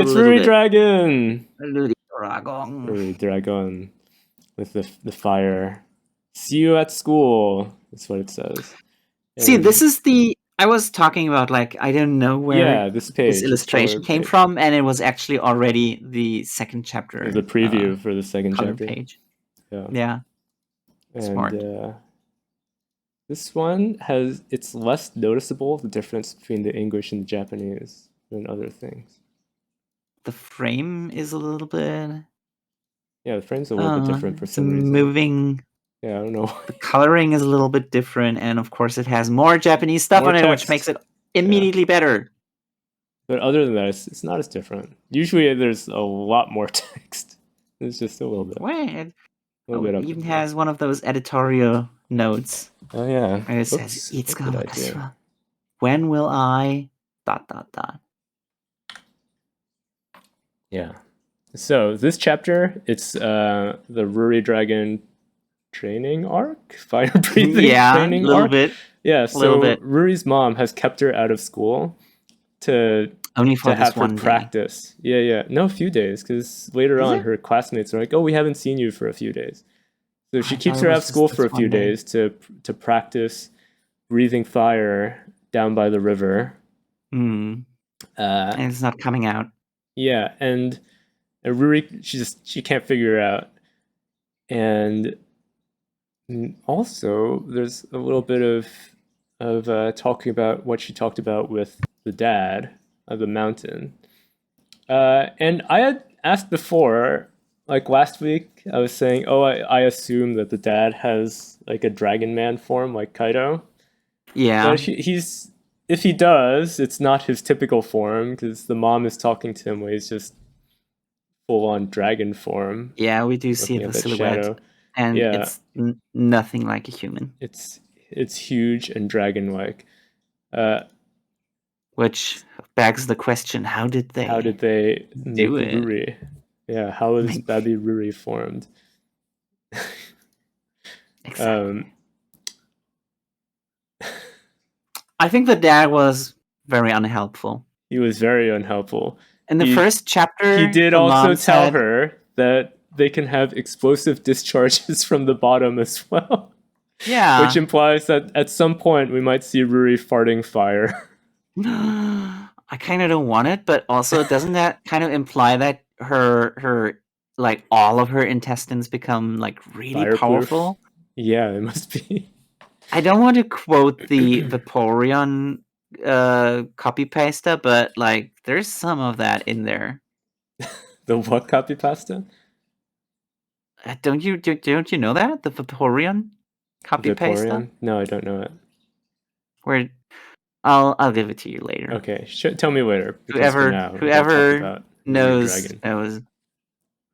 It's little bit. RuriDragon! RuriDragon. RuriDragon with the fire. See you at school. That's what it says. See, this is the... I was talking about, like, I didn't know where this page, this illustration came from, and it was actually already the second chapter. The preview for the second chapter. Page. Yeah. And, smart. This one it's less noticeable, the difference between the English and the Japanese than other things. The frame is a little bit... Yeah, the frame's a little bit different for some reason. Moving... Yeah, I don't know. The coloring is a little bit different, and of course it has more Japanese stuff on it, which makes it immediately better. But other than that, it's not as different. Usually there's a lot more text. It's just a little bit. It even has one of those editorial notes. Oh, yeah. And it says, when will I... ... Yeah. So this chapter, it's the RuriDragon training arc, fire breathing training arc. Bit. Yeah, so Ruri's mom has kept her out of school to have her practice. Day. Yeah. No, a few days, because later on her classmates are like, "Oh, we haven't seen you for a few days." So she keeps her out of school for a few days to practice breathing fire down by the river. And it's not coming out. Yeah, and Ruri, she can't figure it out. And also, there's a little bit of talking about what she talked about with the dad of the mountain. And I had asked before, like last week, I was saying, I assume that the dad has like a dragon man form like Kaido. Yeah. But if he does, it's not his typical form, because the mom is talking to him when he's just full-on dragon form. Yeah, we do see the silhouette. Shadow. And it's nothing like a human. It's huge and dragon-like. Which begs the question, how did they do it? Ruri? Yeah, how is Baby Ruri formed? Exactly. I think the dad was very unhelpful. He was very unhelpful. In the first chapter, he did also tell her that they can have explosive discharges from the bottom as well. Yeah. Which implies that at some point we might see Ruri farting fire. I kind of don't want it, but also doesn't that kind of imply that her like all of her intestines become like really powerful? Yeah, it must be. I don't want to quote the Vaporeon copy pasta, but like there's some of that in there. The what copy pasta? Don't you know that? The Vaporeon copy pasta? No, I don't know it. Where I'll give it to you later. Okay, tell me later. Whoever knows knows.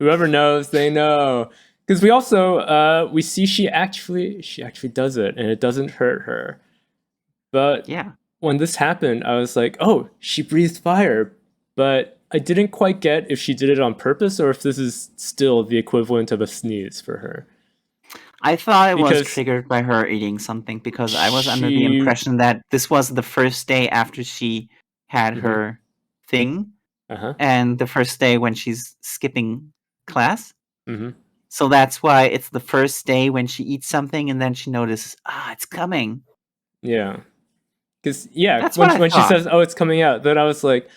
Whoever knows, they know. Because we also we see she actually does it, and it doesn't hurt her. But when this happened, I was like, oh, she breathed fire. But I didn't quite get if she did it on purpose or if this is still the equivalent of a sneeze for her. I thought it was triggered by her eating something, because I was under the impression that this was the first day after she had her thing, and the first day when she's skipping class. So that's why it's the first day when she eats something and then she notices, it's coming. Yeah. Because, when she says, oh, it's coming out, then I was like,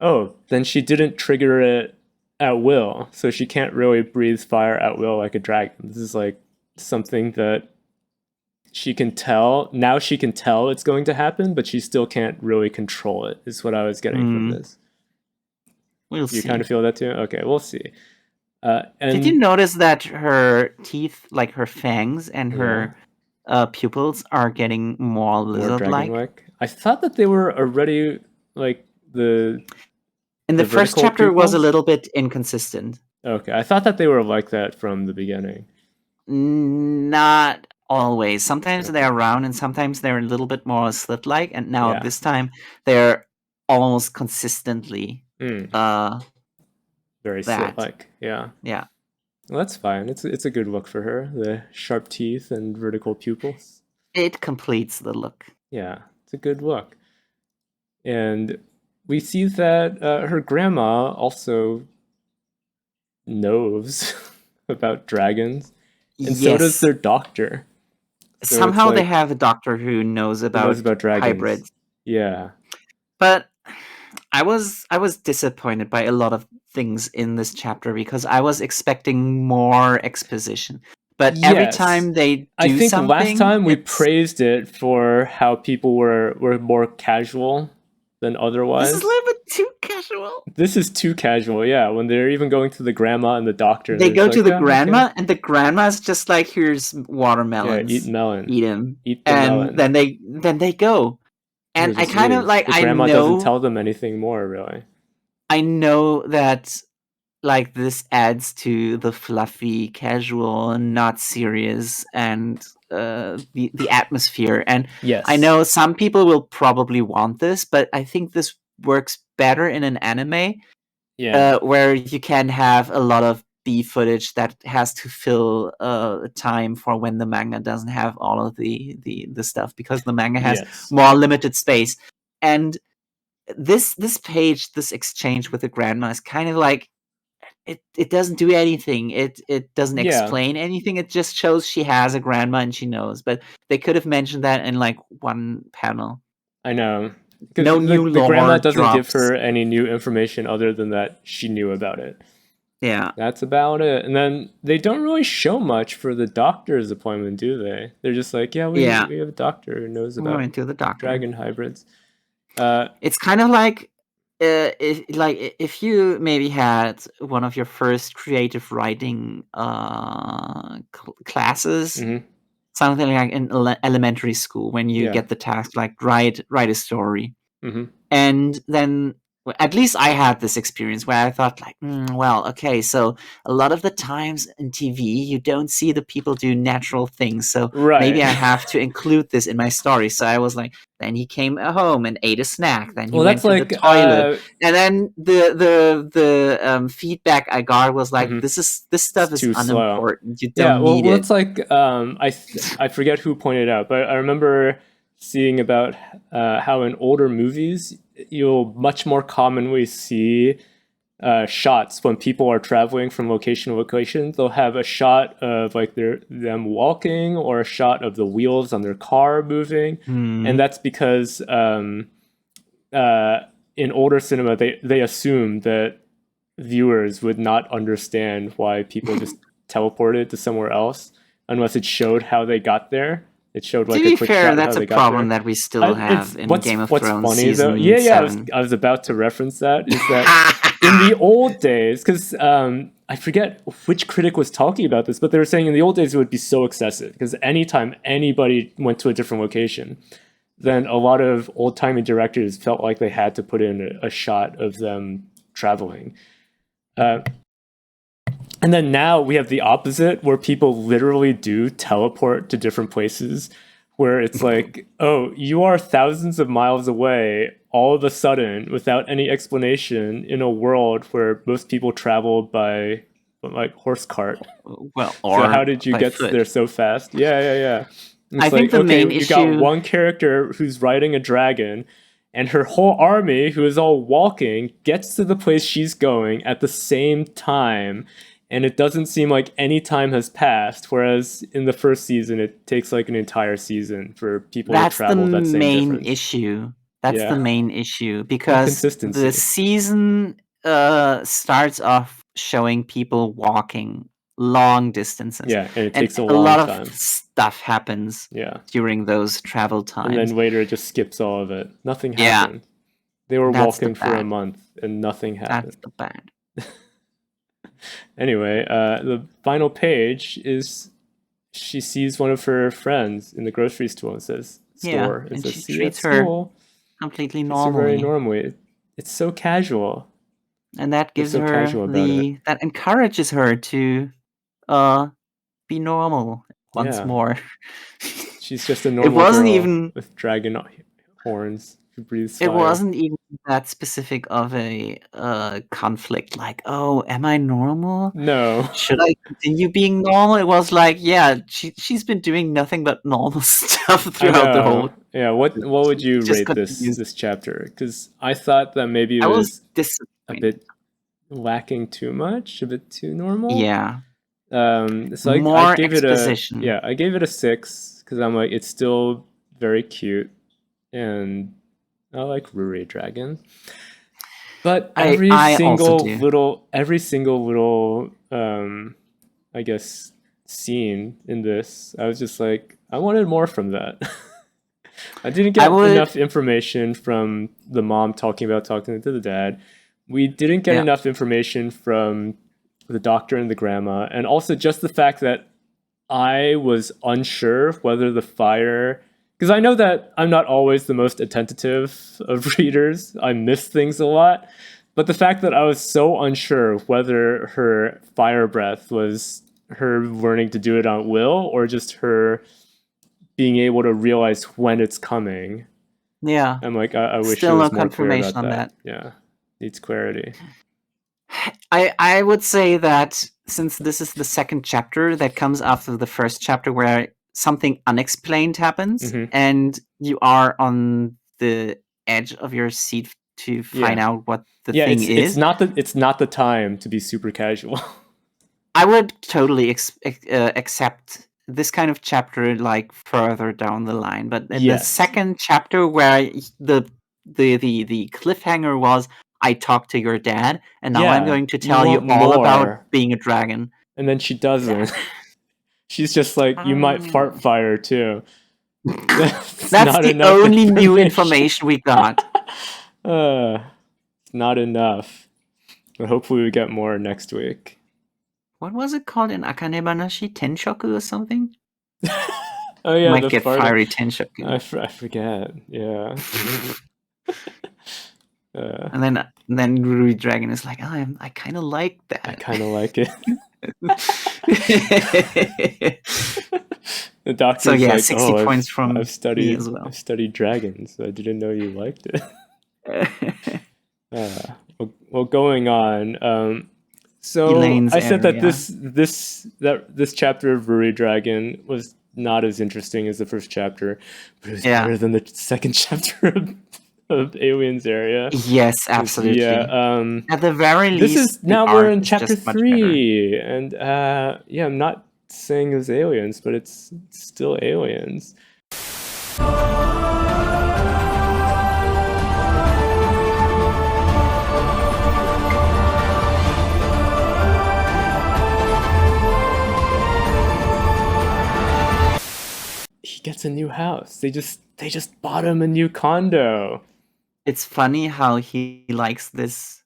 oh, then she didn't trigger it at will. So she can't really breathe fire at will like a dragon. This is like something that she can tell. Now she can tell it's going to happen, but she still can't really control it, is what I was getting from this. We'll see. You kind of feel that too? Okay, we'll see. Did you notice that her teeth, like her fangs and her pupils, are getting more lizard-like? I thought that they were already like the... In the first chapter, it was a little bit inconsistent. Okay, I thought that they were like that from the beginning. Not always. Sometimes they're round and sometimes they're a little bit more slit-like. And now this time, they're almost consistently... very slit-like, yeah. Yeah. Well, that's fine. It's a good look for her. The sharp teeth and vertical pupils. It completes the look. Yeah, it's a good look. And we see that her grandma also knows about dragons, and so does their doctor. So somehow they have a doctor who knows about dragons. Hybrids. Yeah. But I was disappointed by a lot of things in this chapter because I was expecting more exposition. But every time they do something... I think last time we praised it for how people were more casual than otherwise. This is a little bit too casual. This is too casual, yeah. When they're even going to the grandma and the doctor. They go to the grandma, and the grandma's just like, here's watermelons. Yeah, eat melon. Eat them. Eat the melon. Then they go. And I kind of like, the grandma doesn't tell them anything more, really. I know that like this adds to the fluffy, casual, not serious, and the atmosphere. And yes. I know some people will probably want this, but I think this works better in an anime, where you can have a lot of B footage that has to fill time for when the manga doesn't have all of the stuff, because the manga has more limited space. And this page, this exchange with the grandma is kind of like, it doesn't do anything. It doesn't explain anything. It just shows she has a grandma and she knows. But they could have mentioned that in like one panel. I know. No new the grandma doesn't drops. give her any new information other than that she knew about it. Yeah. That's about it. And then they don't really show much for the doctor's appointment, do they? They're just like, we have a doctor who knows about dragon hybrids. It's kind of like if you maybe had one of your first creative writing classes, something like in elementary school, when you get the task like write a story, and then at least I had this experience where I thought like, okay, so a lot of the times in TV you don't see the people do natural things, so maybe I have to include this in my story. So I was like, then he came home and ate a snack, then he went to the toilet, and then the feedback I got was like, this stuff is unimportant. You don't need it. It's like I forget who pointed out, but I remember seeing about how in older movies you'll much more commonly see shots when people are traveling from location to location. They'll have a shot of like them walking, or a shot of the wheels on their car moving, and that's because in older cinema they assume that viewers would not understand why people just teleported to somewhere else unless it showed how they got there. It showed like to be a quick fair, shot that's how a problem that we still have in Game of Thrones. What's funny season though, 7. I was about to reference that, is that in the old days, because I forget which critic was talking about this, but they were saying in the old days it would be so excessive, because anytime anybody went to a different location, then a lot of old-timey directors felt like they had to put in a shot of them traveling. And then now we have the opposite, where people literally do teleport to different places, where it's like, oh, you are thousands of miles away all of a sudden without any explanation in a world where most people travel by like horse cart. Well, or so how did you get there so fast? Yeah. It's I think the main issue... You got one character who's riding a dragon, and her whole army, who is all walking, gets to the place she's going at the same time. And it doesn't seem like any time has passed, whereas in the first season, it takes like an entire season for people to travel that same difference. That's the main issue, because the season starts off showing people walking long distances. Yeah, and it takes a long time. A lot of stuff happens during those travel times. And then later it just skips all of it. Nothing happened. They were walking for a month and nothing happened. That's the bad. Anyway, the final page is she sees one of her friends in the grocery store and says, and says, she treats her completely normally. Very normally. It's so casual. And that gives her that encourages her to be normal once more. She's just a normal girl with dragon horns. Fire. It wasn't even that specific of a conflict, like, oh, am I normal? No. Should I continue being normal? It was like, she's been doing nothing but normal stuff throughout the whole Yeah. What would you rate this chapter? Because I thought that maybe it was a bit lacking too much, a bit too normal. Yeah. So I gave exposition. I gave it a 6 because I'm like, it's still very cute, and I like RuriDragon. But every single little I guess scene in this, I was just like, I wanted more from that. I didn't get enough information from the mom talking to the dad. We didn't get enough information from the doctor and the grandma, and also just the fact that I was unsure whether the fire, because I know that I'm not always the most attentive of readers. I miss things a lot. But the fact that I was so unsure whether her fire breath was her learning to do it on will or just her being able to realize when it's coming. Yeah. I'm like, I wish there was more confirmation on that. Yeah. Needs clarity. I would say that since this is the second chapter that comes after the first chapter where something unexplained happens and you are on the edge of your seat to find out what the thing is. It's not the time to be super casual. I would totally accept this kind of chapter like further down the line, but in the second chapter where the cliffhanger was, I talked to your dad, and now I'm going to tell you all about being a dragon. And then she doesn't. She's just like, you might fart fire too. That's the only new information we got. Not enough. But hopefully we get more next week. What was it called in Akane-Banashi? Tenshoku or something? Oh yeah, might get fiery Tenshoku. I forget. Yeah. And then RuriDragon is like, oh, I kind of like that. I kind of like it. The doctor's so yeah, like, 60 points from me as well. I've studied dragons. So I didn't know you liked it. Well, going on. So Elaine's I said that this chapter of RuriDragon was not as interesting as the first chapter, but it was better than the second chapter of Aliens Area. Yes, absolutely. Yeah. At the very least, we're in chapter 3, and I'm not saying it was aliens, but it's still aliens. He gets a new house. They just bought him a new condo. It's funny how he likes this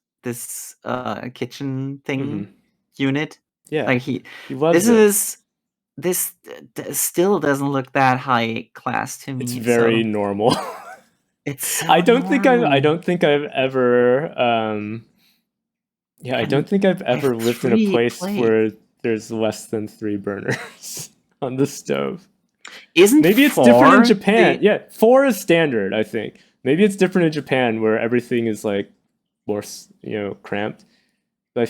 kitchen thing unit. Yeah, like he loves this still doesn't look that high class to me. It's very normal. It's so I don't think I've ever I don't think I've ever lived in a place where there's less than 3 burners on the stove. Maybe it's different in Japan. 4 is standard, I think. Maybe it's different in Japan where everything is like more, cramped. But I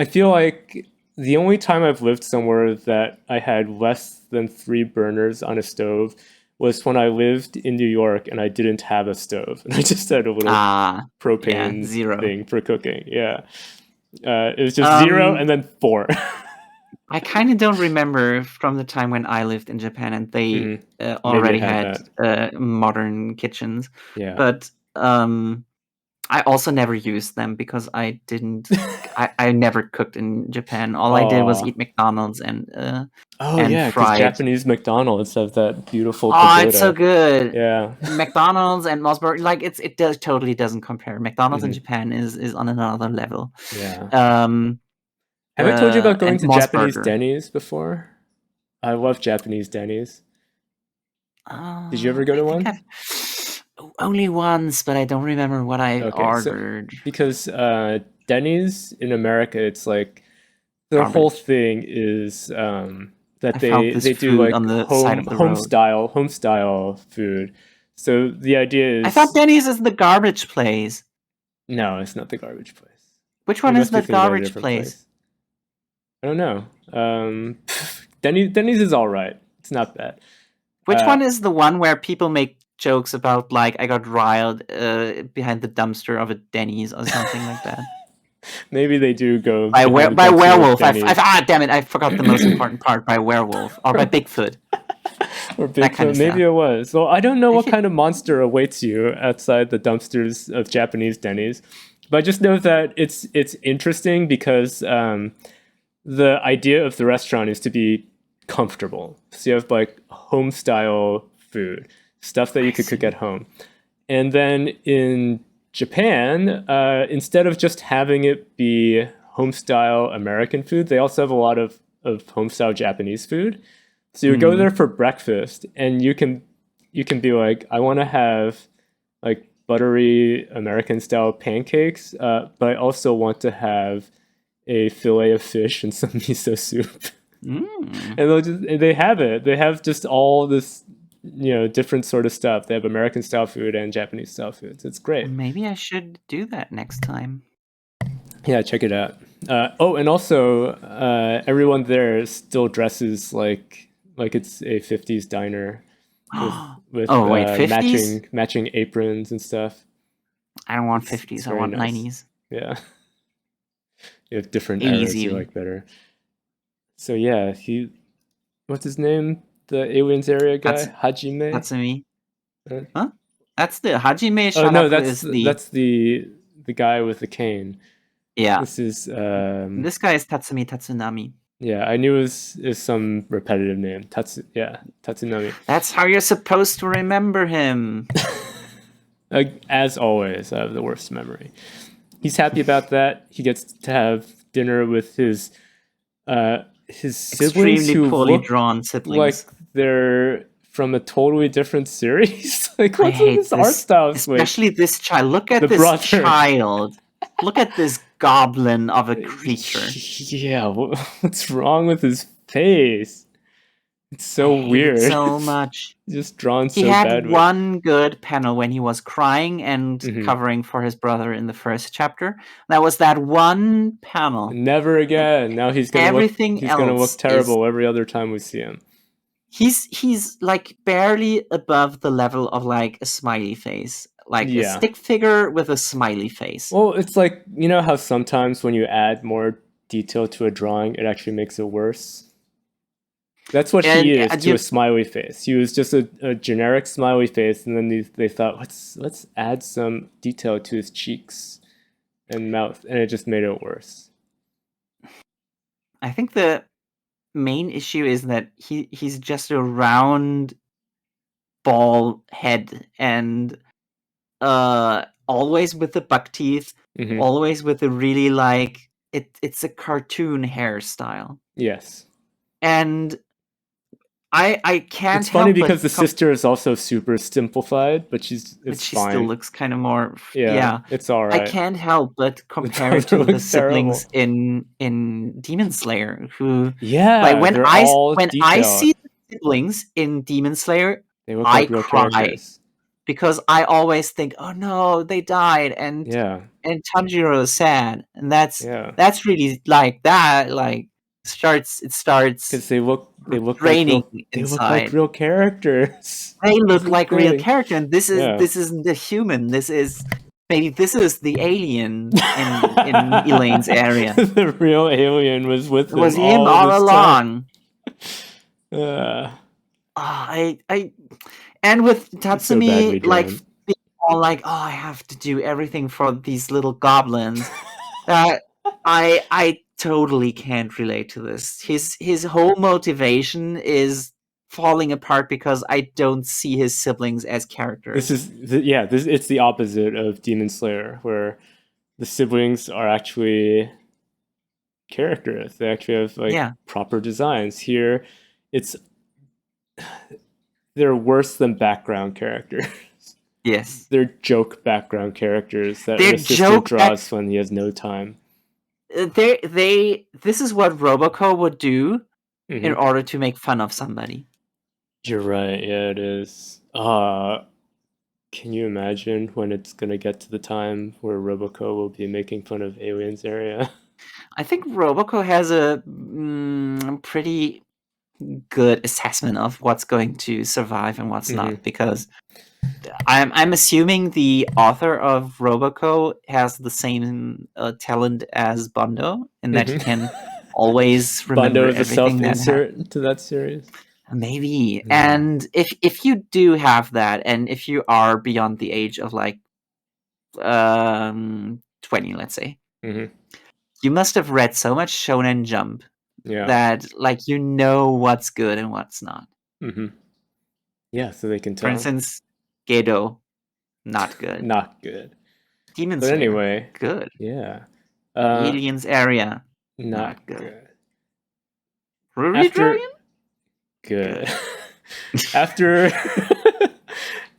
feel like the only time I've lived somewhere that I had less than 3 burners on a stove was when I lived in New York and I didn't have a stove. And I just had a little propane thing for cooking. Yeah. It was just 0 and then 4. I kind of don't remember from the time when I lived in Japan and they already had modern kitchens. Yeah. But I also never used them because I didn't. I never cooked in Japan. All I did was eat McDonald's and because Japanese McDonald's have that beautiful. It's so good. Yeah, McDonald's and Mossberg, it totally doesn't compare. McDonald's in Japan is on another level. Yeah. Have I told you about going to Japanese Denny's before? I love Japanese Denny's. Did you ever go to one? Only once, but I don't remember what I ordered. Because Denny's in America, it's like their whole thing is that they do like home style food. So the idea is, I thought Denny's is the garbage place. No, it's not the garbage place. Which one is the garbage place? I don't know. Denny's is all right. It's not bad. Which one is the one where people make jokes about like I got riled behind the dumpster of a Denny's or something like that. Maybe they do go by werewolf. Damn it! I forgot the most important part. By werewolf or by Bigfoot. Or Bigfoot, kind of maybe it was. Well, I don't know what kind of monster awaits you outside the dumpsters of Japanese Denny's, but I just know that it's interesting because the idea of the restaurant is to be comfortable. So you have like home style food, stuff that you could cook at home, and then in Japan, instead of just having it be home style American food, they also have a lot of home style Japanese food. So you go there for breakfast, and you can be like, I want to have like buttery American style pancakes, but I also want to have a fillet of fish and some miso soup. And they have it. They have just all this, different sort of stuff. They have American style food and Japanese style foods. It's great. Maybe I should do that next time. Yeah, check it out. And also, everyone there still dresses like it's a 50s diner with matching aprons and stuff. I don't want 50s. I want nice. 90s. Yeah. You have different eras you like better. So yeah, what's his name? The aliens area guy, Hajime. Tatsumi. Huh? That's the Hajime. Oh no, that's the guy with the cane. Yeah. This is this guy is Tatsumi Tatsunami. Yeah, I knew it was some repetitive name. Tatsunami. That's how you're supposed to remember him. As always, I have the worst memory. He's happy about that. He gets to have dinner with his siblings, extremely poorly drawn siblings, like they're from a totally different series. Like, what's with this art style? Especially this child. Look at this child. Look at this goblin of a creature. Yeah, what's wrong with his face? It's so weird. So much. Just drawn so bad. He had one good panel when he was crying and covering for his brother in the first chapter. That was that one panel. Never again. Now he's gonna look terrible every other time we see him. He's like barely above the level of like a smiley face. Like a stick figure with a smiley face. Well, it's like, how sometimes when you add more detail to a drawing, it actually makes it worse? That's what he is to a smiley face. He was just a generic smiley face, and then they thought, let's add some detail to his cheeks and mouth, and it just made it worse. I think the main issue is that he's just a round ball head and always with the buck teeth, always with a really like it's a cartoon hairstyle. Yes. And I can't. It's funny because the sister is also super simplified, but she fine. Still looks kind of more. Yeah, it's all right. I can't help but compare it to the siblings in Demon Slayer, who like when I see the siblings in Demon Slayer, I cry. Characters. Because I always think, oh no, they died, and Tanjiro is sad, and that's really like that. Like it starts because they look raining they look like real characters. They look like real characters, and this isn't the human. This is the alien in Elaine's area. The real alien was with them. It was him all along. And with Tatsumi, so like being all like, oh, I have to do everything for these little goblins. I totally can't relate to this. His whole motivation is falling apart because I don't see his siblings as characters. It's the opposite of Demon Slayer, where the siblings are actually characters. They actually have proper designs. Here, they're worse than background characters. Yes. They're joke background characters that the sister draws when he has no time. This is what Roboco would do in order to make fun of somebody. You're right. Yeah, it is. Can you imagine when it's going to get to the time where Roboco will be making fun of Aliens area? I think Roboco has a pretty good assessment of what's going to survive and what's not, because I'm assuming the author of Roboco has the same talent as Bondo, in that he can always remember Bondo is a everything self-insert to that series. Maybe. And if you do have that, and if you are beyond the age of like 20, let's say, you must have read so much Shonen Jump that like you know what's good and what's not. Yeah, so they can tell. For instance, Gedo, not good. Not good. Demon Slayer, anyway, good. Yeah. Aliens Area, not good. RuriDragon? Good.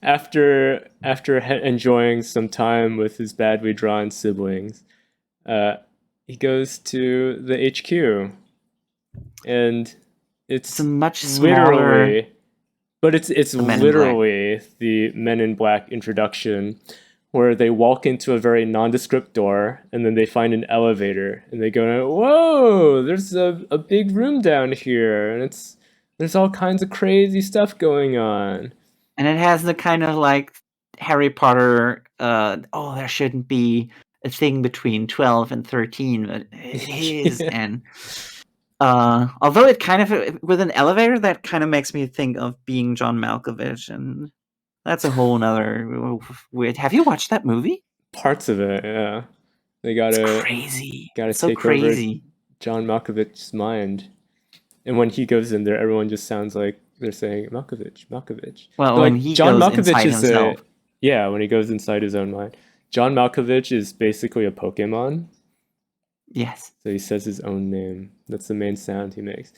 after enjoying some time with his badly drawn siblings, he goes to the HQ, and it's a much smaller, but it's literally the Men in Black introduction, where they walk into a very nondescript door, and then they find an elevator, and they go, "Whoa! There's a big room down here, and there's all kinds of crazy stuff going on." And it has the kind of like Harry Potter, there shouldn't be a thing between 12 and 13, but it is. And although it kind of, with an elevator, that kind of makes me think of Being John Malkovich, and that's a whole nother weird. Have you watched that movie? Parts of it, yeah. They crazy. Gotta take over John Malkovich's mind. And when he goes in there, everyone just sounds like they're saying Malkovich. Well, when he John goes Malkovich inside himself. When he goes inside his own mind. John Malkovich is basically a Pokemon. Yes. So he says his own name. That's the main sound he makes.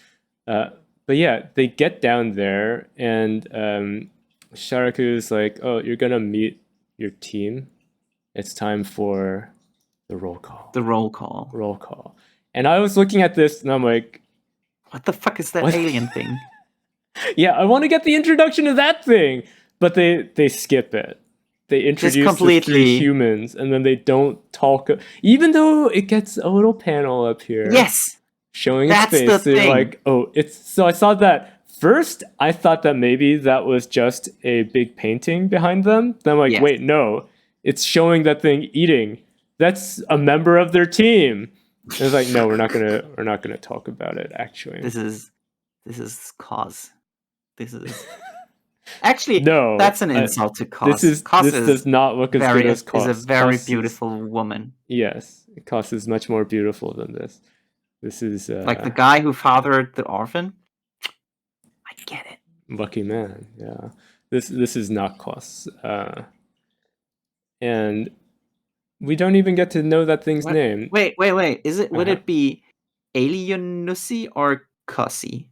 But yeah, they get down there, and Sharaku's like, "Oh, you're gonna meet your team. It's time for the roll call." Roll call. And I was looking at this, and I'm like, what the fuck is that alien thing? Yeah, I want to get the introduction of that thing, but they skip it. They introduce the 3 humans, and then they don't talk. Even though it gets a little panel up here, yes, showing its face. They're like, "Oh, it's." So I saw that first. I thought that maybe that was just a big painting behind them. Then I'm like, wait, no, it's showing that thing eating. That's a member of their team. And it's like, no, we're not gonna talk about it. Actually, this is cause. This is actually no. That's an insult to Cos. This does not look as good as Cos. Is a very beautiful woman. Yes, Cos is much more beautiful than this. This is like the guy who fathered the orphan. I get it. Lucky man. Yeah. This is not Cos. And we don't even get to know that thing's name. Wait. Is it? Would it be Alienussi or Cossi?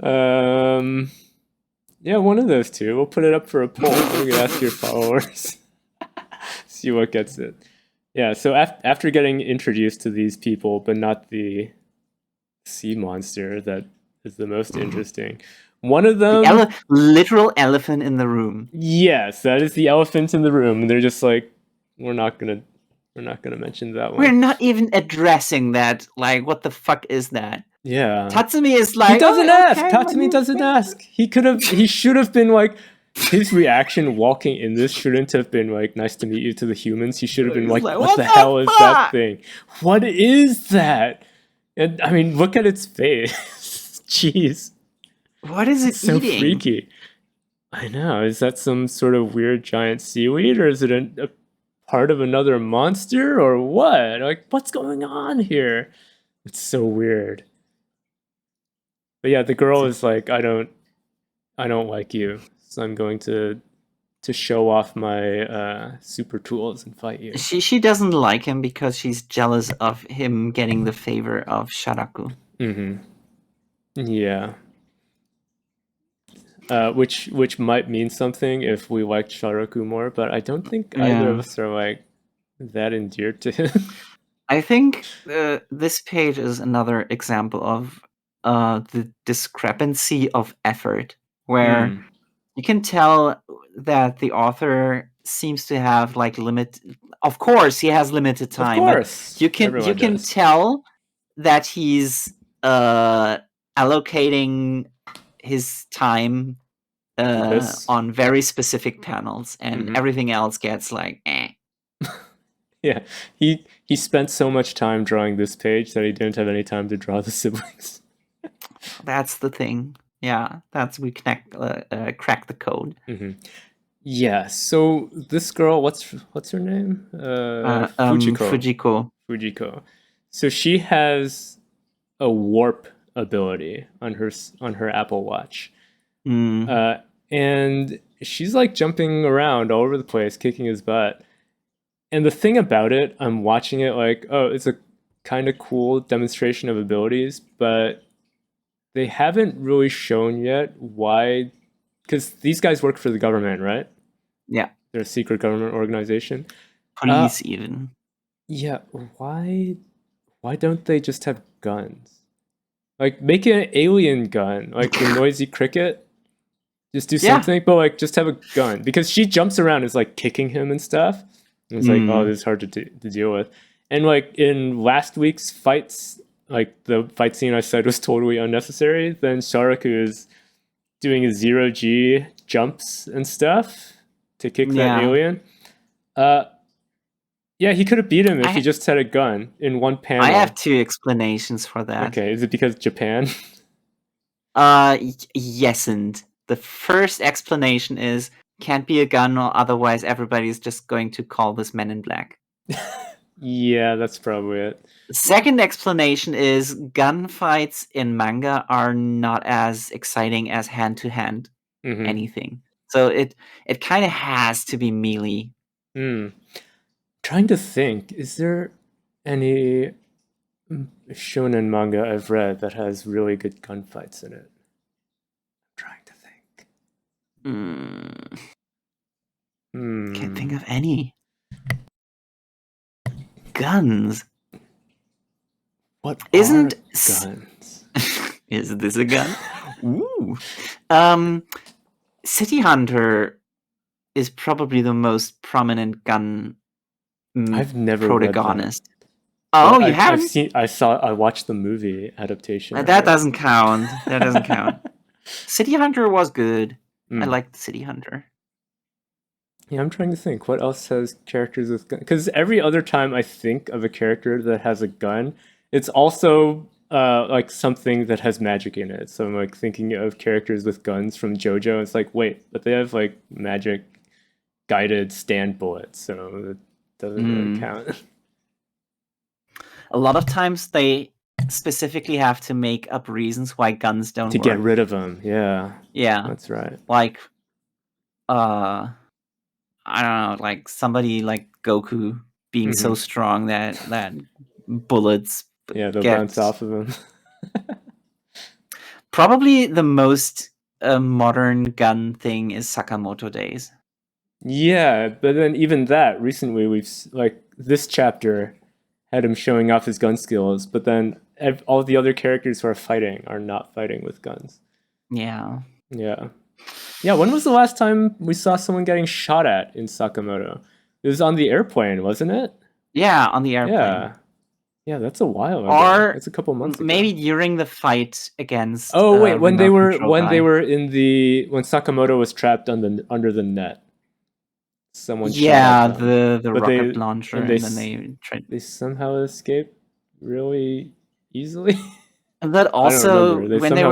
Yeah, one of those two. We'll put it up for a poll. We can ask your followers. See what gets it. Yeah, so after getting introduced to these people, but not the sea monster that is the most interesting. One of them... literal elephant in the room. Yes, that is the elephant in the room. And they're just like, we're not gonna mention that one. We're not even addressing that. Like, what the fuck is that? Yeah. Tatsumi is like... He doesn't ask! Okay, Tatsumi doesn't ask! He should have been like... His reaction walking in this shouldn't have been like, "Nice to meet you" to the humans. He should have been like, what the hell is that thing? What is that? And I mean, look at its face. Jeez. What is it so eating? Freaky. I know. Is that some sort of weird giant seaweed, or is it a part of another monster, or what? Like, what's going on here? It's so weird. But yeah, the girl is like, I don't like you, so I'm going to show off my super tools and fight you. She doesn't like him because she's jealous of him getting the favor of Sharaku. Mm-hmm. Yeah. Which might mean something if we liked Sharaku more, but I don't think either of us are like that endeared to him. I think this page is another example of the discrepancy of effort, where you can tell that the author seems to have like of course he has limited time. Of course. But you can tell that he's allocating his time on very specific panels, and everything else gets like eh. Yeah, he spent so much time drawing this page that he didn't have any time to draw the siblings. That's the thing. Yeah, we crack the code. Yeah. So this girl, what's her name? Fujiko. So she has a warp ability on her Apple Watch, and she's like jumping around all over the place, kicking his butt. And the thing about it, I'm watching it like, oh, it's a kind of cool demonstration of abilities, but they haven't really shown yet why, because these guys work for the government, right? Yeah. They're a secret government organization. Police even. Yeah, why don't they just have guns? Like, make an alien gun, like the noisy cricket. Just do something, but like just have a gun. Because she jumps around and is like kicking him and stuff. And it's like, oh, this is hard to deal with. And like in last week's fights, like the fight scene I said was totally unnecessary. Then Sharaku is doing a 0G jumps and stuff to kick that alien. Yeah, he could have beat him if he just had a gun in one panel. I have two explanations for that. Okay, is it because Japan? Yes, and the first explanation is can't be a gun, or otherwise everybody's just going to call this Men in Black. Yeah, that's probably it. The second explanation is gunfights in manga are not as exciting as hand-to-hand anything. So it kind of has to be melee. Trying to think, is there any shonen manga I've read that has really good gunfights in it? I'm trying to think. Can't think of any. Guns. What isn't guns? Is this a gun? Ooh. City Hunter is probably the most prominent gun. I've never protagonist. Oh, you haven't? I watched the movie adaptation. That doesn't count. That doesn't count. City Hunter was good. I liked City Hunter. Yeah, I'm trying to think. What else has characters with guns? Because every other time I think of a character that has a gun, it's also like something that has magic in it. So I'm like thinking of characters with guns from JoJo. It's like, wait, but they have like magic guided stand bullets, so it doesn't really count. A lot of times they specifically have to make up reasons why guns don't work. To get rid of them, yeah. Yeah. That's right. Like, I don't know, like somebody like Goku being so strong that bullets they'll bounce off of him. Probably the most modern gun thing is Sakamoto Days. Yeah, but then even that, recently we've, like, this chapter had him showing off his gun skills, but then all the other characters who are fighting are not fighting with guns. Yeah. Yeah. Yeah, when was the last time we saw someone getting shot at in Sakamoto? It was on the airplane, wasn't it? Yeah, on the airplane. Yeah, that's a while ago. Or it's a couple months ago. Maybe during the fight against. Oh wait, when they were when Sakamoto was trapped under the net. Someone shot at them. the rocket launcher, and then they somehow escaped really easily. And that also when the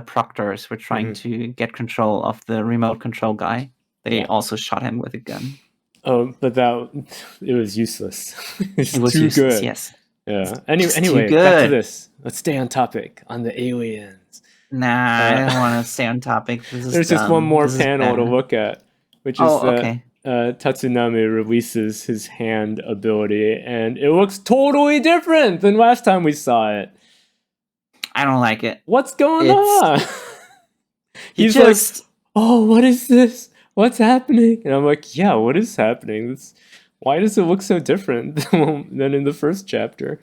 proctors were trying to get control of the remote control guy, they also shot him with a gun. Oh, but it was useless. It was too useless, good. Yes. Yeah. Anyway, back to this. Let's stay on topic on the aliens. Nah, I don't want to stay on topic. There's just one more panel to look at, which is that Tatsunami releases his hand ability, and it looks totally different than last time we saw it. I don't like it. What's going on? He's like, oh, what is this? What's happening? And I'm like, yeah, what is happening? Why does it look so different than in the first chapter?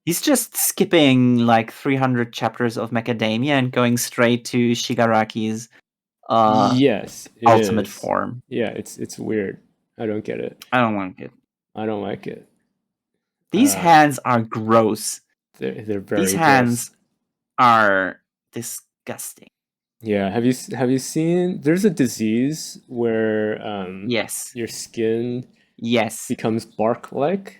He's just skipping like 300 chapters of macadamia and going straight to Shigaraki's ultimate form. Yeah, it's weird. I don't get it. I don't like it. I don't like it. These hands are gross. They're very These hands are disgusting. Yeah, have you seen? There's a disease where yes, your skin yes becomes bark-like,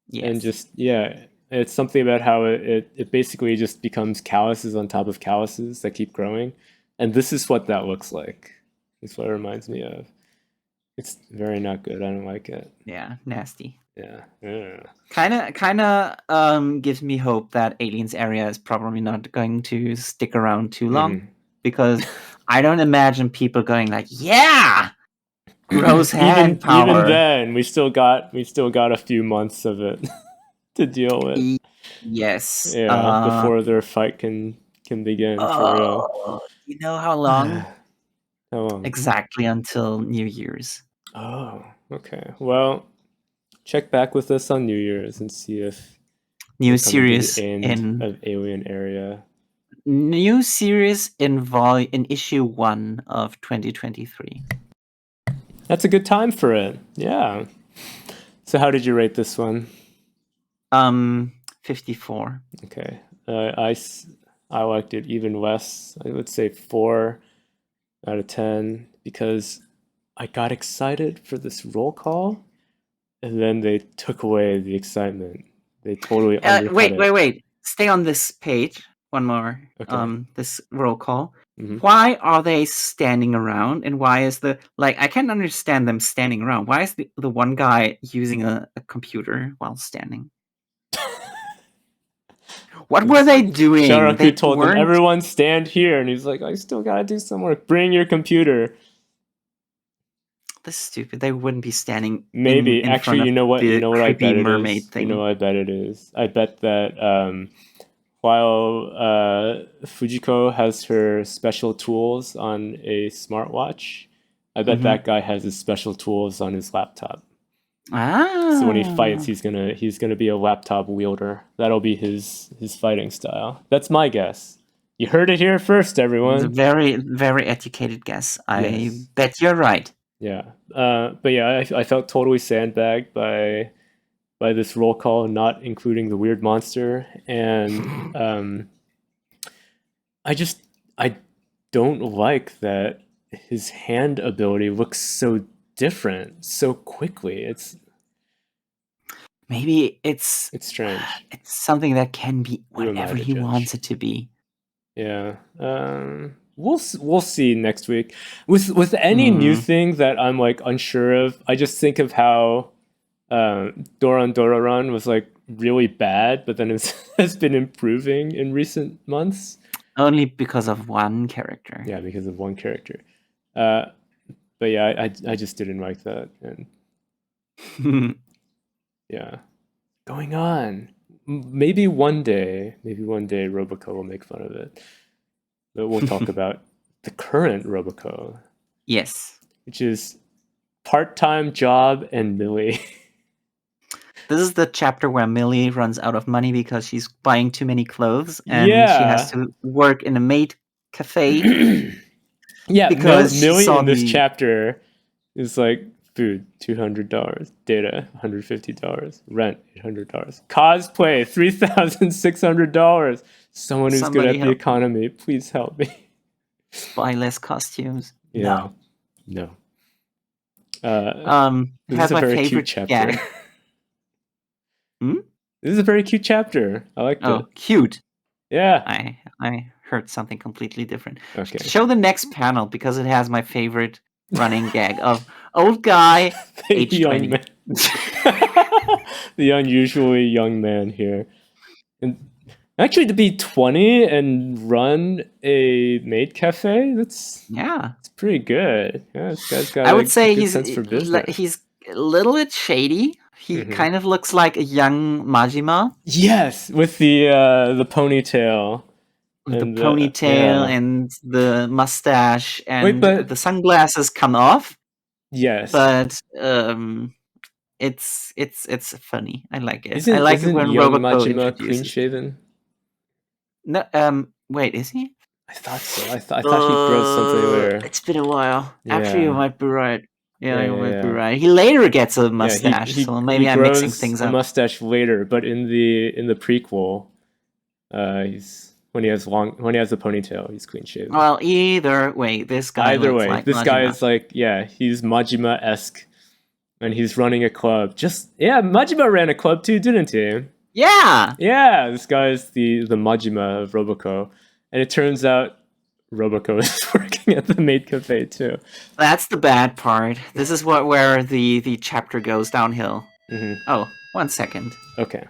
yes, and just it's something about how it basically just becomes calluses on top of calluses that keep growing, and this is what that looks like. It's what it reminds me of. It's very not good. I don't like it. Yeah, nasty. Yeah. Kind of gives me hope that Aliens Area is probably not going to stick around too long, because I don't imagine people going like, yeah, gross hand power. Even then, we still got a few months of it to deal with. Yes. Yeah, before their fight can begin for real. You know how long? How long? Exactly until New Year's. Oh, okay. Well, check back with us on New Year's and see if new series in of Alien Area. New series in issue 1 of 2023. That's a good time for it. Yeah. So how did you rate this one? 54. Okay. I liked it even less. I would say 4 out of 10 because I got excited for this roll call, and then they took away the excitement. They totally undercut it. Wait. Stay on this page. One more. Okay. This roll call. Mm-hmm. Why are they standing around? And why is I can't understand them standing around. Why is the one guy using a computer while standing? What were they doing? Sharaku told them, everyone stand here. And he's like, I still gotta do some work. Bring your computer. That's stupid. They wouldn't be standing. Maybe. in Actually, you know what I bet it is? Thing. You know what I bet it is? I bet that while Fujiko has her special tools on a smartwatch, I bet that guy has his special tools on his laptop. Ah. So when he fights, he's gonna be a laptop wielder. That'll be his fighting style. That's my guess. You heard it here first, everyone. It's a very, very educated guess. I bet you're right. Yeah. But yeah, I felt totally sandbagged by this roll call, not including the weird monster, and I don't like that his hand ability looks so different so quickly. It's strange. It's something that can be whatever he wants it to be. Yeah. We'll see next week. With any new thing that I'm like unsure of, I just think of how Doran was like really bad, but then it has been improving in recent months. Only because of one character. Yeah, because of one character. But yeah, I just didn't like that, and yeah, going on. Maybe one day Roboco will make fun of it. But we'll talk about the current Roboco. Yes. Which is part-time job and Millie. This is the chapter where Millie runs out of money because she's buying too many clothes, and she has to work in a maid cafe. Yeah, because Millie in this chapter is like food $200, data $150, rent $800, cosplay $3,600. Someone who's good at the economy, please help me. Buy less costumes. Yeah. No. This is a very cute chapter. This is a very cute chapter. I liked it. Oh, cute. Yeah. I heard something completely different. Okay. Show the next panel because it has my favorite running gag of old guy, age 20. Man. The unusually young man here. And actually, to be 20 and run a maid cafe, it's pretty good. Yeah, this guy's got a good sense for business. He's a little bit shady. He kind of looks like a young Majima. Yes, with the ponytail. And the mustache and the sunglasses come off. Yes. But it's funny. I like it. I like it when Roboco Majima clean shaven. No, wait, is he? I thought so. I thought he grows something there. It's been a while. Yeah. Actually, you might be right. Yeah, you might be right. He later gets a mustache, so maybe I'm mixing things up. A mustache later, but in the prequel, he's when he has a ponytail, he's clean shaven. Well, either way, this guy looks like this Majima. guy is like, he's Majima-esque, and he's running a club. Majima ran a club too, didn't he? Yeah. Yeah, this guy is the Majima of Roboco, and it turns out Roboco is working at the maid cafe too. That's the bad part. This is where the chapter goes downhill. Mm-hmm. Oh, 1 second. Okay.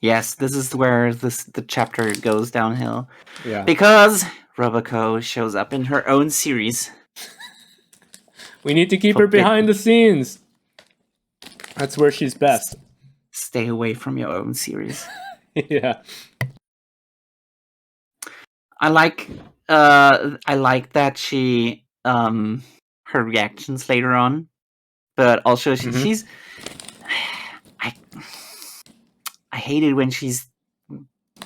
Yes, this is where the chapter goes downhill. Yeah. Because Roboco shows up in her own series. We need to keep her behind the scenes. That's where she's best. Stay away from your own series. Yeah. I like that she her reactions later on, but also she's I hate it when she's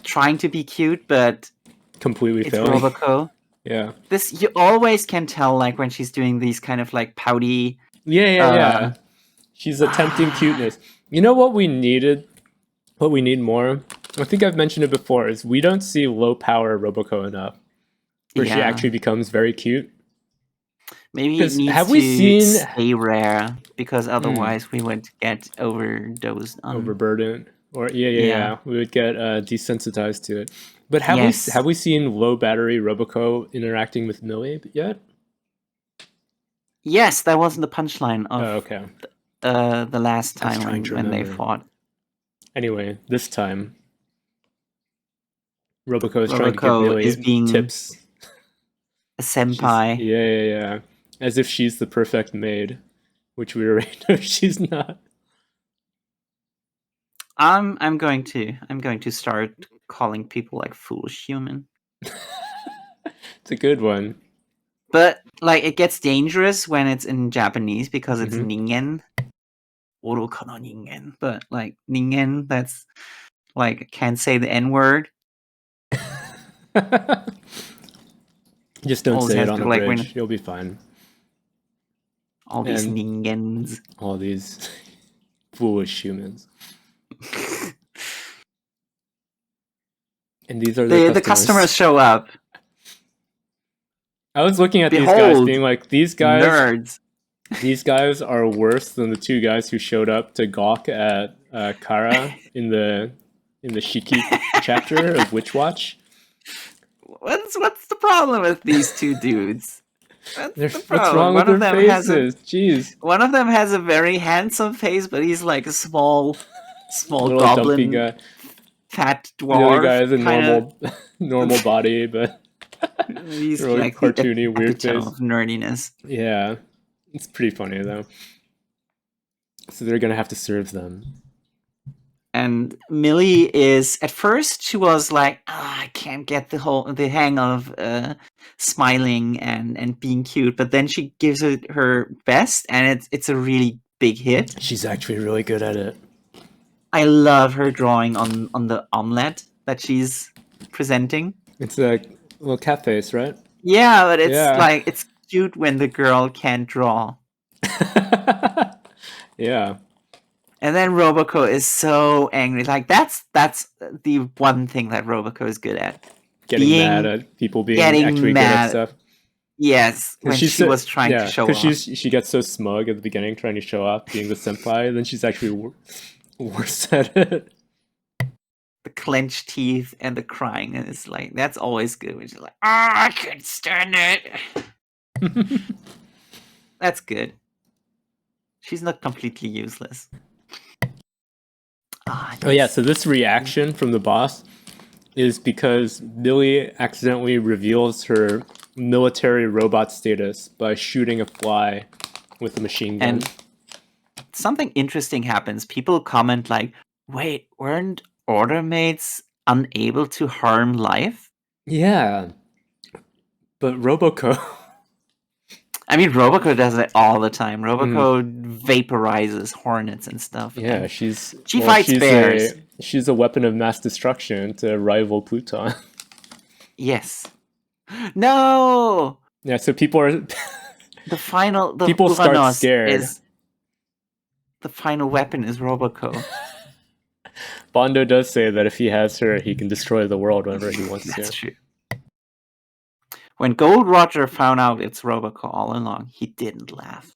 trying to be cute but completely failing. It's Roboco. Yeah. This you always can tell like when she's doing these kind of like pouty. Yeah. She's attempting cuteness. You know what we needed? What we need more? I think I've mentioned it before, is we don't see low power Roboco enough. Where she actually becomes very cute. Maybe it needs to stay rare, because otherwise we would get overdosed on. Overburdened. Or we would get desensitized to it. But have we seen low battery Roboco interacting with Millie yet? Yes, that wasn't the punchline of the last time when they fought. Anyway, this time Roboco is trying to give Millie tips. A senpai. Yeah. As if she's the perfect maid, which we already know she's not. I'm going to start calling people like foolish human. It's a good one. But like it gets dangerous when it's in Japanese because it's ningen. OreKara ningen. But like ningen, that's like can't say the N-word. Just don't say it on a bridge. You'll be fine. All these ningens. All these foolish humans. And these are the customers show up. I was looking at these guys being like, these guys nerds. These guys are worse than the two guys who showed up to gawk at Kara in the Shiki chapter of Witch Watch. What's the problem with these two dudes? What's wrong with their faces? Jeez. One of them has a very handsome face, but he's like a small little goblin, guy. Fat dwarf. The other guy has a normal body, but he's really like cartoony, weird face. Of nerdiness. Yeah, it's pretty funny though. So they're gonna have to serve them. And Millie is, at first she was like, I can't get the hang of smiling and being cute, but then she gives it her best, and it's a really big hit. She's actually really good at it. I love her drawing on the omelette that she's presenting. It's a little cat face, right? Yeah, but it's like, it's cute when the girl can't draw. Yeah. And then Roboco is so angry. Like that's the one thing that Roboco is good at. Getting mad at people being actually good at stuff. Yes, when she was trying to show off. Because she gets so smug at the beginning, trying to show off being the senpai, and then she's actually worse at it. The clenched teeth and the crying, and it's like, that's always good when she's like, I can't stand it. That's good. She's not completely useless. Oh yeah, so this reaction from the boss is because Millie accidentally reveals her military robot status by shooting a fly with a machine gun. And something interesting happens. People comment like, wait, weren't order mates unable to harm life? Yeah. But Roboco... I mean, Roboco does it all the time. Roboco vaporizes hornets and stuff. Yeah, and she fights bears. She's a weapon of mass destruction to rival Pluton. Yes. No! Yeah, so people are... people start scared. The final weapon is Roboco. Bondo does say that if he has her, he can destroy the world whenever he wants to. That's true. When Gold Roger found out it's Roboco all along, he didn't laugh.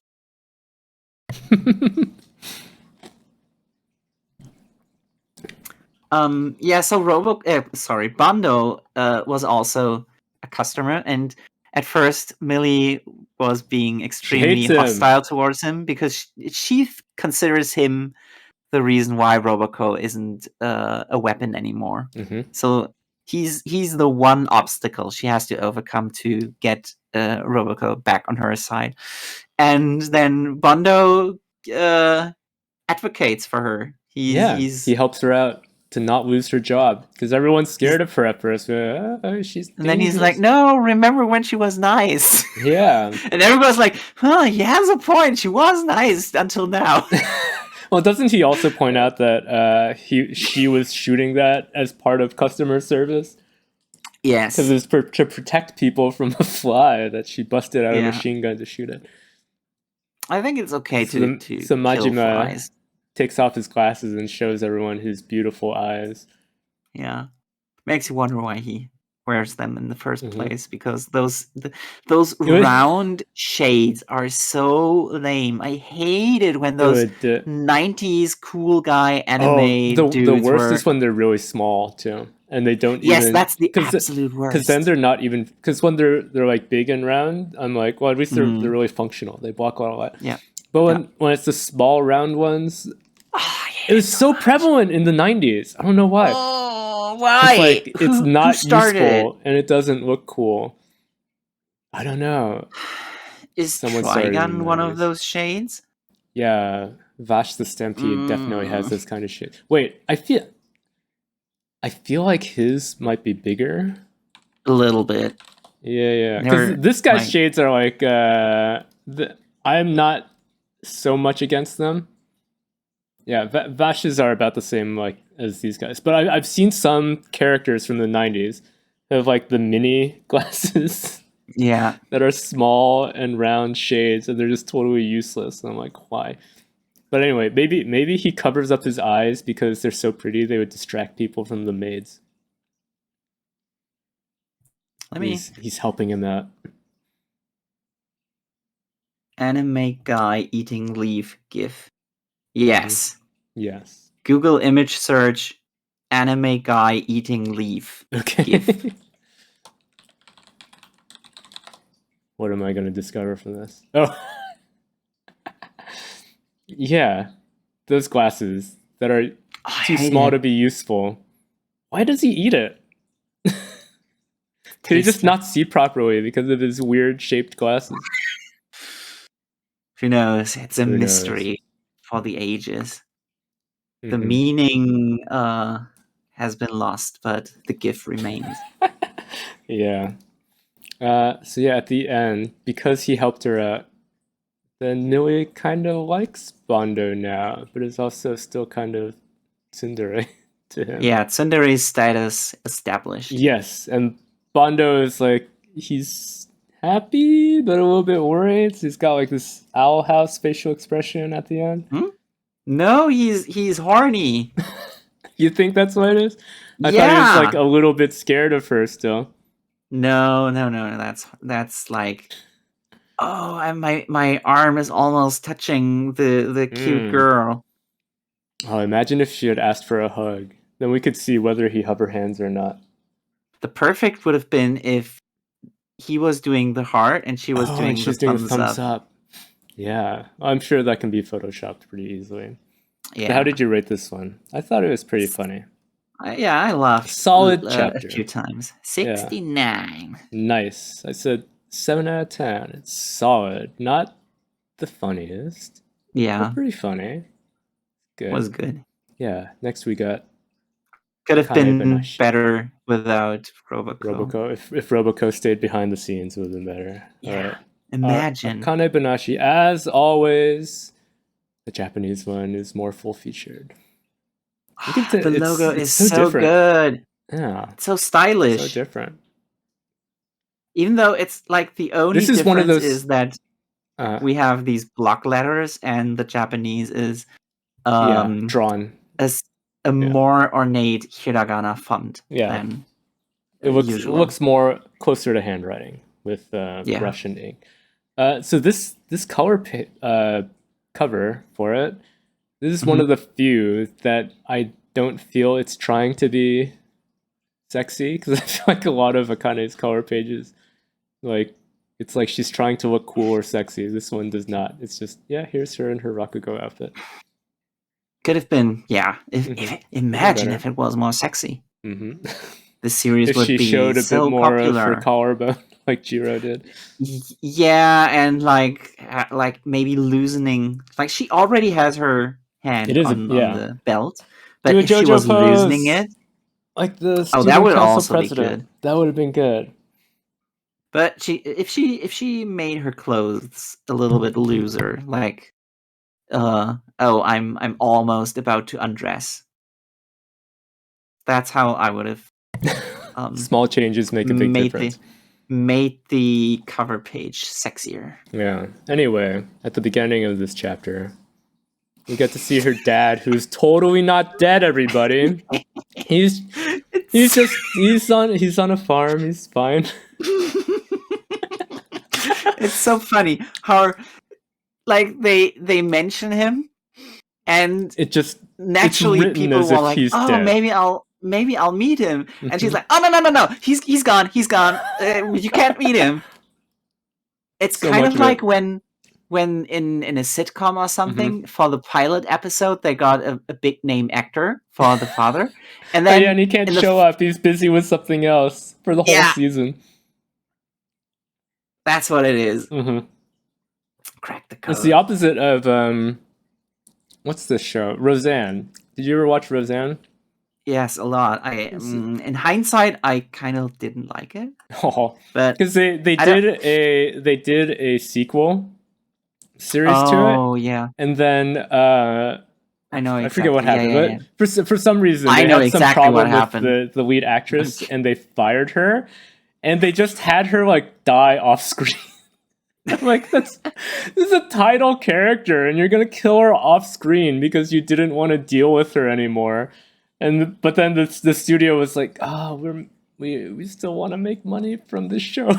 So Bondo was also a customer, and at first Millie was being extremely hostile towards him because she considers him the reason why Roboco isn't a weapon anymore. So he's the one obstacle she has to overcome to get Roboco back on her side. And then Bondo advocates for her. He helps her out to not lose her job because everyone's scared of her at first. She's dangerous. And then he's like, "No, remember when she was nice?" Yeah. And everyone's like, "Huh, he has a point. She was nice until now." Well, doesn't he also point out that she was shooting that as part of customer service? Yes. Because it's to protect people from a fly that she busted out a machine gun to shoot it. I think it's okay to Majima kill flies. Takes off his glasses and shows everyone his beautiful eyes. Yeah. Makes you wonder why he wears them in the first place, because those round shades are so lame. I hated when those 90s cool guy anime dudes the worst is when they're really small too, and they don't Yes, that's the absolute worst. Because then they're not even, because when they're like big and round, I'm like, well, at least they're really functional. They block a lot. Yeah. But when it's the small round ones, it was so prevalent in the 90s. I don't know why. Oh, why? It's not useful and it doesn't look cool. I don't know. Is Trigun one of those shades? Yeah, Vash the Stampede definitely has this kind of shit. Wait, I feel like his might be bigger. A little bit. Yeah. Because this guy's shades are like, I'm not so much against them. Yeah, Vash's are about the same as these guys. But I've seen some characters from the 90s that have like the mini glasses. Yeah. That are small and round shades, and they're just totally useless. And I'm like, why? But anyway, maybe he covers up his eyes because they're so pretty they would distract people from the maids. He's helping him out. Anime guy eating leaf gif. Yes. Yes. Google image search anime guy eating leaf gif. What am I going to discover from this? Oh. Yeah. Those glasses that are too small to be useful. Why does he eat it? Could he just not see properly because of his weird shaped glasses? Who knows? It's a mystery for the ages. The meaning has been lost, but the gift remains. Yeah. So yeah, at the end, because he helped her out, then Millie kind of likes Bondo now, but is also still kind of tsundere to him. Yeah, tsundere's status established. Yes, and Bondo is like, he's happy, but a little bit worried. So he's got like this owl house facial expression at the end. No, he's horny. You think that's what it is? I thought he was like a little bit scared of her still. No. That's like, oh, my arm is almost touching the cute girl. Oh, imagine if she had asked for a hug. Then we could see whether he hover hands or not. The perfect would have been if he was doing the heart and she was doing the thumbs up. Yeah, I'm sure that can be photoshopped pretty easily. Yeah. So how did you rate this one? I thought it was pretty funny. I laughed. Solid chapter. A few times. 69. Yeah. Nice. I said 7 out of 10. It's solid. Not the funniest. Yeah. But pretty funny. Good. Was good. Yeah. Next we got could have been better without Roboco. If Roboco stayed behind the scenes, it would have been better. Yeah. Right. Imagine. Akane-Banashi, as always, the Japanese one is more full-featured. The logo is so good. Yeah. It's so stylish. So different. Even though it's like the only This is difference one of those, is that we have these block letters, and the Japanese is drawn as a more ornate hiragana font than it looks more closer to handwriting with Russian ink. So this color cover for it, this is one of the few that I don't feel it's trying to be sexy, because I feel like a lot of Akane's color pages, like, it's like she's trying to look cool or sexy. This one does not. It's just, here's her in her Rococo outfit. Could have been, imagine if it was more sexy. The series if would she be showed a so bit more popular. of her collarbone, like Jiro did. Yeah, and like maybe loosening. Like, she already has her hand on the belt, but if she was loosening it, like the that would also president. be good. That would have been good. But if she made her clothes a little bit looser, like, I'm almost about to undress. That's how I would have. Small changes make a big difference. Made the cover page sexier. Yeah. Anyway, at the beginning of this chapter, we get to see her dad, who's totally not dead. Everybody, he's on a farm. He's fine. It's so funny how, like, they mention him, and it just naturally people were like, "Oh, dead. maybe I'll meet him," and she's like, "Oh, no, he's gone. You can't meet him." It's so kind of like when in a sitcom or something, for the pilot episode, they got a big name actor for the father, and then and he can't show up. He's busy with something else for the whole season. That's what it is. Crack the code. It's the opposite of what's this show? Roseanne. Did you ever watch Roseanne? Yes, a lot. In hindsight, I kind of didn't like it. But because they did a sequel series to it. Oh yeah. And then I know exactly. I forget what happened, but for some reason they had some problem with the lead actress, and they fired her, and they just had her like die off screen. Like, this is a title character, and you're gonna kill her off screen because you didn't want to deal with her anymore. But then the studio was like, we still want to make money from this show.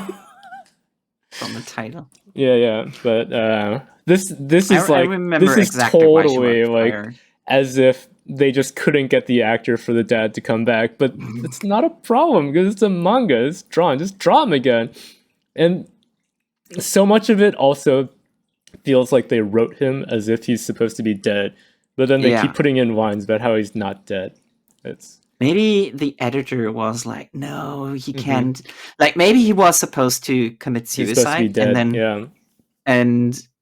From the title. Yeah. But this is totally like as if they just couldn't get the actor for the dad to come back. But it's not a problem because it's a manga. It's drawn. Just draw him again. And so much of it also feels like they wrote him as if he's supposed to be dead. But then they keep putting in lines about how he's not dead. Maybe the editor was like, no, he can't. Like, maybe he was supposed to commit suicide, and then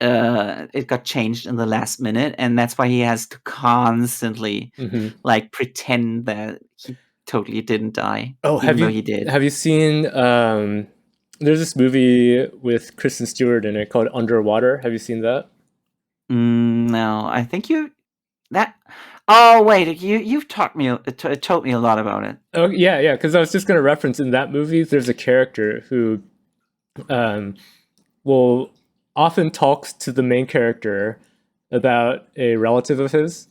it got changed in the last minute, and that's why he has to constantly like pretend that he totally didn't die. Oh, he did? Have you seen? There's this movie with Kristen Stewart in it called Underwater. Have you seen that? No, I think that. Oh wait, you've told me a lot about it. Oh yeah, because I was just going to reference in that movie. There's a character who, will often talks to the main character about a relative of his,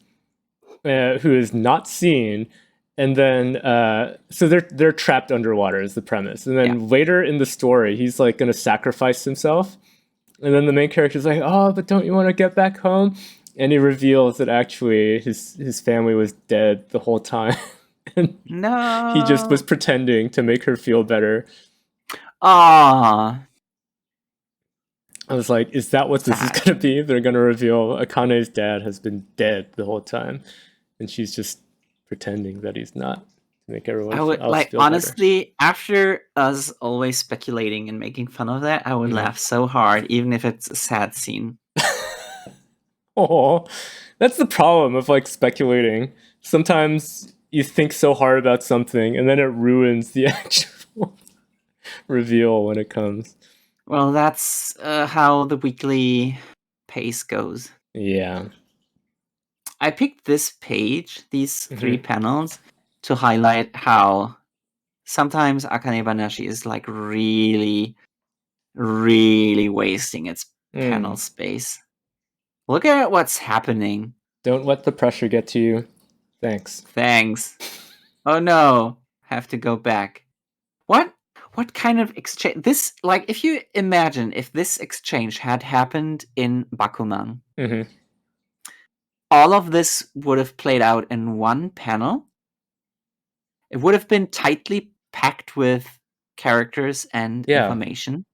who is not seen, and then so they're trapped underwater is the premise, and then later in the story he's like going to sacrifice himself, and then the main character's like, oh, but don't you want to get back home? And he reveals that actually his family was dead the whole time. And no, he just was pretending to make her feel better. Ah, I was like, is that what this is going to be? They're going to reveal Akane's dad has been dead the whole time, and she's just pretending that he's not to make everyone feel honestly, better. After us always speculating and making fun of that, I would laugh so hard, even if it's a sad scene. Oh, that's the problem of like speculating. Sometimes you think so hard about something and then it ruins the actual reveal when it comes. Well, that's how the weekly pace goes. Yeah. I picked this page, these 3 panels, to highlight how sometimes Akane-Banashi is like really, really wasting its panel space. Look at what's happening. Don't let the pressure get to you. Thanks. Oh no, have to go back. What kind of exchange? This, like, if you imagine if this exchange had happened in Bakuman, all of this would have played out in one panel. It would have been tightly packed with characters and information.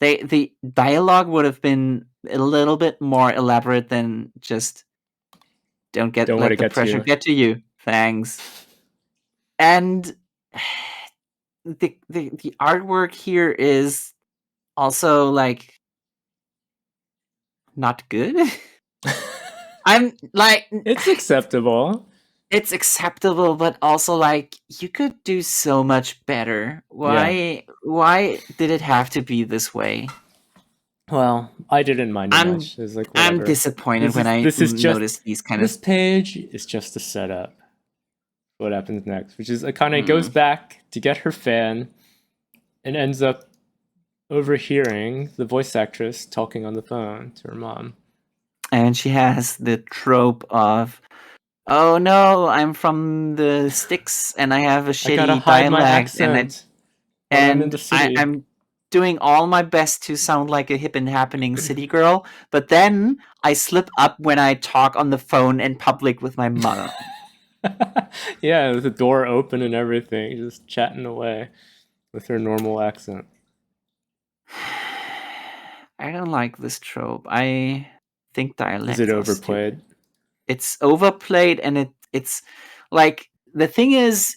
The dialogue would have been a little bit more elaborate than just don't let the pressure get to you. Thanks. And the artwork here is also like not good. I'm like, it's acceptable. It's acceptable, but also like you could do so much better. Why did it have to be this way? Well, I didn't mind it much. It was like, whatever. I'm disappointed when I noticed these kind of... This page is just a setup. What happens next? Which is Akane goes back to get her fan and ends up overhearing the voice actress talking on the phone to her mom. And she has the trope of, oh no, I'm from the sticks and I have a shitty dialect, and I'm doing all my best to sound like a hip and happening city girl, but then I slip up when I talk on the phone in public with my mother. Yeah, with the door open and everything, just chatting away with her normal accent. I don't like this trope. I think dialect is it overplayed? It's overplayed, and it's like, the thing is,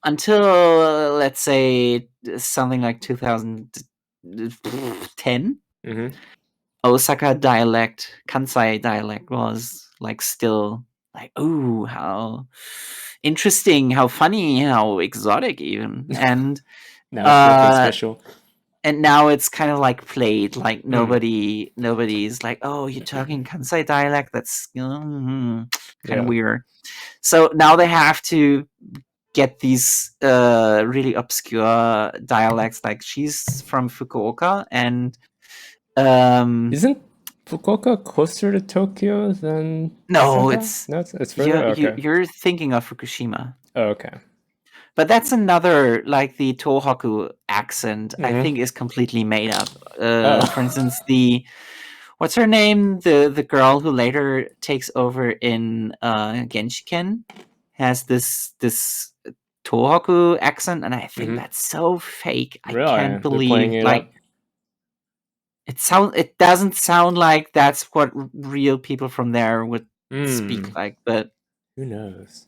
until let's say something like 2010, Osaka dialect, Kansai dialect was like still like, ooh, how interesting, how funny, how exotic even. And now it's nothing special. And now it's kind of like played, like nobody's like, oh, you're talking Kansai dialect, that's kind of weird. So now they have to get these really obscure dialects, like she's from Fukuoka, and isn't Fukuoka closer to Tokyo than no, Osaka? It's further. You're thinking of Fukushima. Oh, okay. But that's another, like the Tohoku accent, I think is completely made up. For instance, what's her name? The girl who later takes over in Genshiken has this Tohoku accent, and I think that's so fake. Really? I can't believe, like, it doesn't sound like that's what real people from there would speak like, but who knows?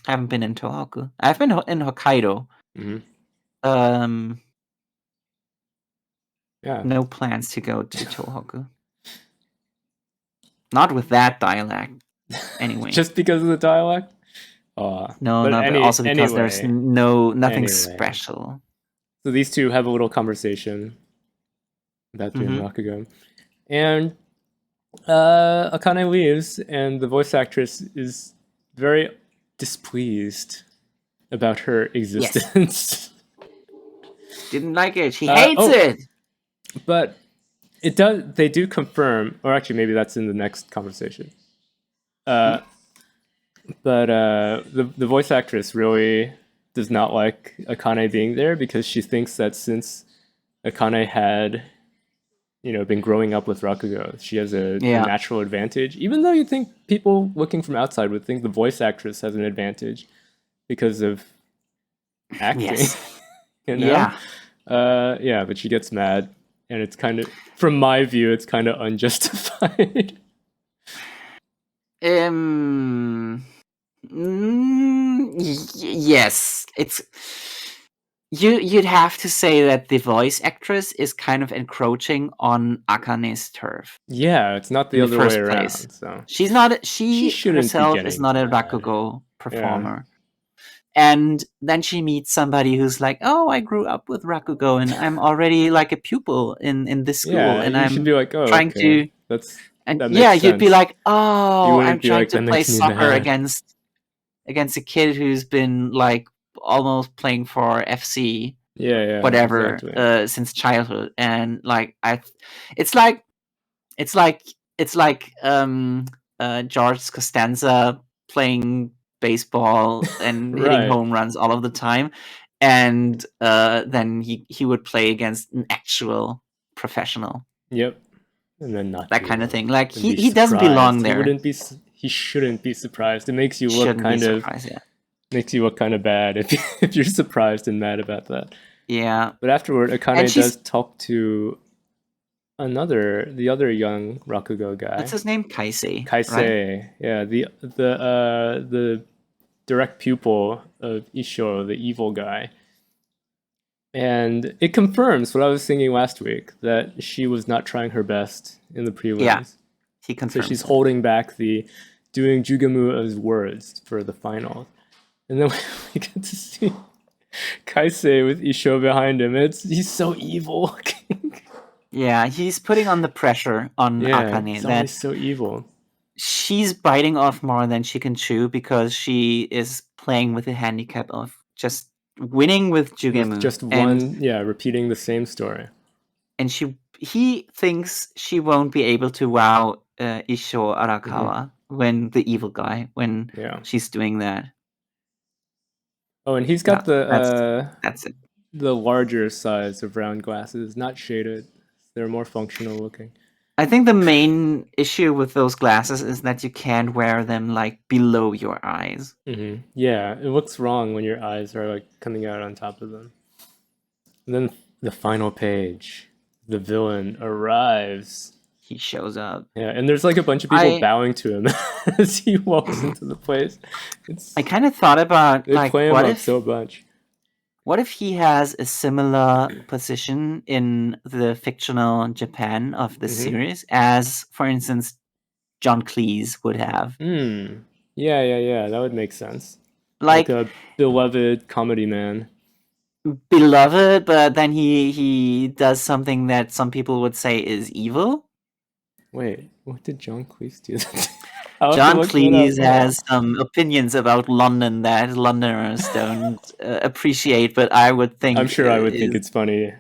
I haven't been in Tohoku. I've been in Hokkaido. No plans to go to Tohoku. Not with that dialect. Anyway. Just because of the dialect? No, but also because there's nothing special. So these two have a little conversation about doing Rakugo. And Akane leaves, and the voice actress is very displeased about her existence. Didn't like it. She hates it. But it does. They do confirm, or actually, maybe that's in the next conversation. But the voice actress really does not like Akane being there, because she thinks that since Akane had, been growing up with Rakugo, she has a natural advantage. Even though you think people looking from outside would think the voice actress has an advantage because of acting. Yes. But she gets mad, and it's kind of, from my view, it's kind of unjustified. Yes, it's. You'd have to say that the voice actress is kind of encroaching on Akane's turf. Yeah, it's not the other way around. So she's not. She herself is not a Rakugo performer. And then she meets somebody who's like, "Oh, I grew up with Rakugo, and I'm already like a pupil in this school, and I'm should be like, oh, trying to." You'd be like, "Oh, I'm trying to play soccer against a kid who's been like almost playing for FC, whatever, exactly. Since childhood, and like it's like George Costanza playing baseball and hitting home runs all of the time, and then he would play against an actual professional. Yep. And then not that kind of thing. Like he doesn't belong there. He shouldn't be surprised. It makes you look makes you look kind of bad if you're surprised and mad about that. Yeah. But afterward, Akane does talk to the other young Rakugo guy. What's his name? Kaisei. Kaisei. Right? Yeah, the direct pupil of Isho, the evil guy. And it confirms what I was thinking last week, that she was not trying her best in the prelims. Yeah, he confirmed. So she's holding back doing Jugemu as words for the final. And then we get to see Kaisei with Isho behind him. He's so evil looking. Yeah, he's putting on the pressure on Akane. That's so evil. She's biting off more than she can chew because she is playing with the handicap of just winning with Jugemu. With just one, repeating the same story. And he thinks she won't be able to wow Isho Arakawa when the evil guy, when she's doing that. Oh, and he's got that's it. The larger size of round glasses, not shaded. They're more functional looking. I think the main issue with those glasses is that you can't wear them like below your eyes. Mm-hmm. Yeah, it looks wrong when your eyes are like coming out on top of them. And then the final page, the villain arrives. He shows up. Yeah, and there's like a bunch of people bowing to him as he walks into the place. I kind of thought about they play him up so much. What if he has a similar position in the fictional Japan of the series as, for instance, John Cleese would have? Yeah. That would make sense. Like a beloved comedy man. Beloved, but then he does something that some people would say is evil. Wait, what did John Cleese do? John Cleese has some opinions about London that Londoners don't appreciate, but I would think... I'm sure I would think it's funny.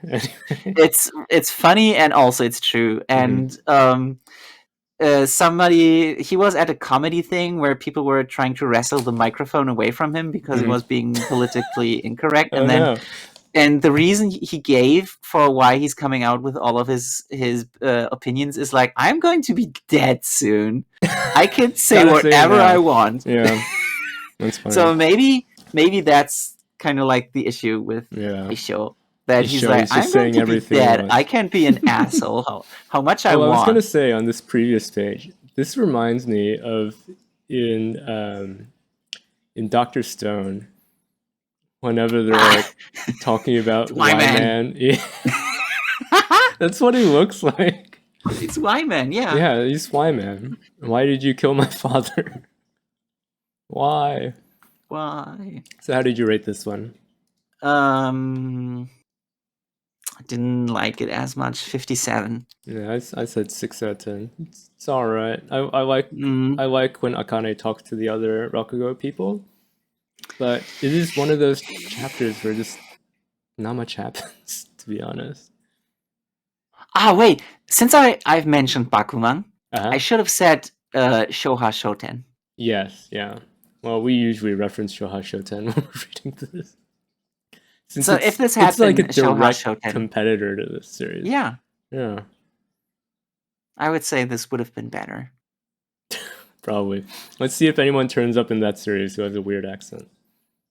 It's funny, and also it's true. And he was at a comedy thing where people were trying to wrestle the microphone away from him because he was being politically incorrect. And the reason he gave for why he's coming out with all of his opinions is like, I'm going to be dead soon. I can say whatever I want. Yeah, that's funny. So maybe that's kind of like the issue with Isho. That he's like, I'm going to be dead. I can't be an asshole. How much I want. I was going to say on this previous page, this reminds me of in Dr. Stone. Whenever they're like talking about Y-Man. That's what he looks like. It's Y-Man, yeah. Yeah, he's Y-Man. Why did you kill my father? Why? So how did you rate this one? I didn't like it as much. 57. Yeah, I said 6 out of 10. It's all right. I like when Akane talks to the other Rakugo people. But it is one of those chapters where just not much happens, to be honest. Wait. Since I've mentioned Bakuman, I should have said Shoha Shoten. Yes, yeah. Well, we usually reference Shoha Shoten when we're reading this. So if this happened, it's like a direct competitor to this series. Yeah. Yeah. I would say this would have been better. Probably. Let's see if anyone turns up in that series who has a weird accent.